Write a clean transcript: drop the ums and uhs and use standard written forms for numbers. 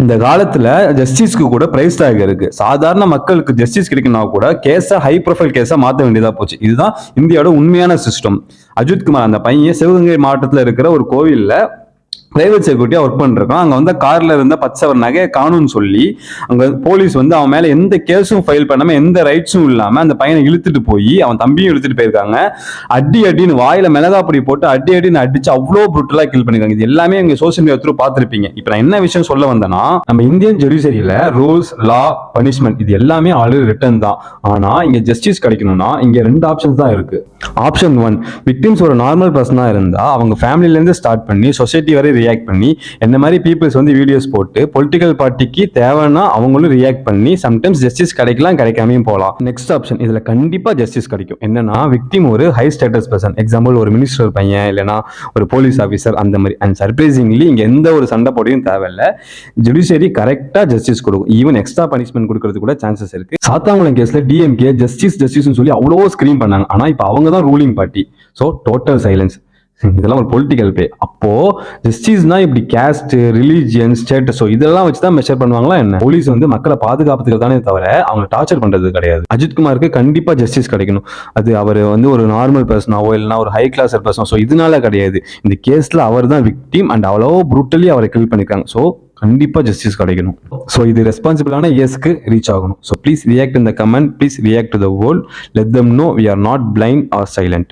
இந்த காலத்துல ஜஸ்டிஸ்க்கு கூட பிரைஸ் டாக் இருக்கு. சாதாரண மக்களுக்கு ஜஸ்டிஸ் கிடைக்கணும்னா கூட கேஸை ஹை ப்ரொஃபைல் கேஸா மாத்த வேண்டியதா போச்சு. இதுதான் இந்தியாவோட உண்மையான சிஸ்டம். அஜித்குமார் அந்த பையன் சிவகங்கை மாவட்டத்தில் இருக்கிற ஒரு கோவில்ல பிரைவேட் செக்யூரிட்டியா ஒர்க் பண்ணிருக்கான். அங்க வந்து கார்ல இருந்த 10 சவரன் நகையை காணும்னு சொல்லி அங்க போலீஸ் வந்து அவன் மேல எந்த கேஸும் ஃபைல் பண்ணாம எந்த ரைட்ஸும் இல்லாம அந்த பையனை இழுத்துட்டு போய் அவன் தம்பியும் இழுத்துட்டு போயிருக்காங்க. அடின்னு வாயில மிளகாப்பொடி போட்டு அடின்னு அடிச்சு அவ்வளோ புரூட்டலா கில் பண்ணிருக்காங்க. இது எல்லாமே இங்க சோசியல் மீடியா த்ரூ பார்த்திருப்பீங்க. இப்ப நான் என்ன விஷயம் சொல்ல வந்தேன்னா, நம்ம இந்தியன் ஜுடிஷியரியில ரூல்ஸ், லா, பனிஷ்மெண்ட் இது எல்லாமே ஆல்ரெடி ரிட்டன் தான். ஆனா இங்க ஜஸ்டிஸ் கிடைக்கணும்னா இங்க 2 ஆப்ஷன்ஸ் தான் இருக்கு. ஆப்ஷன் 1, விக்டிம்ஸ் ஒரு நார்மல் பர்சனா இருந்தா அவங்க ஃபேமிலில இருந்து ஸ்டார்ட் பண்ணி சொசைட்டி வரை ரியாக்ட் பண்ணி என்ன மாதிரி பீப்புள்ஸ் வந்து வீடியோஸ் போட்டு பொலிட்டிக்கல் பார்ட்டிக்கு தேவைன்னா அவங்களும் ரியாக்ட் பண்ணி சம்டைம்ஸ் ஜஸ்டிஸ் கிடைக்கலாம், கிடைக்காமையும் போகலாம். நெக்ஸ்ட் ஆப்ஷன், இதுல கண்டிப்பா ஜஸ்டிஸ் கிடைக்கும். என்னன்னா விக்டிம் ஒரு ஹை ஸ்டேட்டஸ் பர்சன், எக்ஸாம்பிள் ஒரு மினிஸ்டர் பையன் இல்லைன்னா ஒரு போலீஸ் ஆஃபீஸர் அந்த மாதிரி. அண்ட் சர்ப்ரைசிங்லி இங்க எந்த ஒரு சண்டை போடையும் தேவையில்லை. ஜுடிஷியரி கரெக்டா ஜஸ்டிஸ் கொடுக்கும். ஈவன் எக்ஸ்ட்ரா பனிஷ்மெண்ட் கொடுக்கறது கூட சான்சஸ் இருக்கு. சாத்தாங்குளம் கேஸ்ல டிஎம்கே ஜஸ்டிஸ் சொல்லி அவ்வளோ ஸ்கிரீம் பண்ணாங்க. ஆனா இப்ப அவங்க தான் ruling party. So total silence. இதெல்லாம் ஒரு பொலிட்டிக்கல் பே. அப்போ ஜஸ்டிஸ்னா இப்படி கேஸ்ட், ரிலீஜியன், ஸ்டேட்டஸோ இதெல்லாம் வச்சுதான் மெஷர் பண்ணுவாங்களா என்ன? போலீஸ் வந்து மக்களை பாதுகாப்புக்கு தானே தவிர அவங்க டார்ச்சர் பண்றது கிடையாது. அஜித்குமாருக்கு கண்டிப்பா ஜஸ்டிஸ் கிடைக்கணும். அது அவர் வந்து ஒரு நார்மல் பர்சனாவோ இல்லைன்னா ஒரு ஹை கிளாஸ் பர்சனோ ஸோ இதனால கிடையாது. இந்த கேஸ்ல அவர் தான் விக்டிம் அண்ட் அவ்வளோ ப்ரூட்டலி அவரை கில் பண்ணிருக்காங்க. ஸோ கண்டிப்பா ஜஸ்டிஸ் கிடைக்கணும். ஸோ இது ரெஸ்பான்சிபிளான எஸ்க்கு ரீச் ஆகணும். So please react in the comment, please react to the world, let them know we are not blind or silent.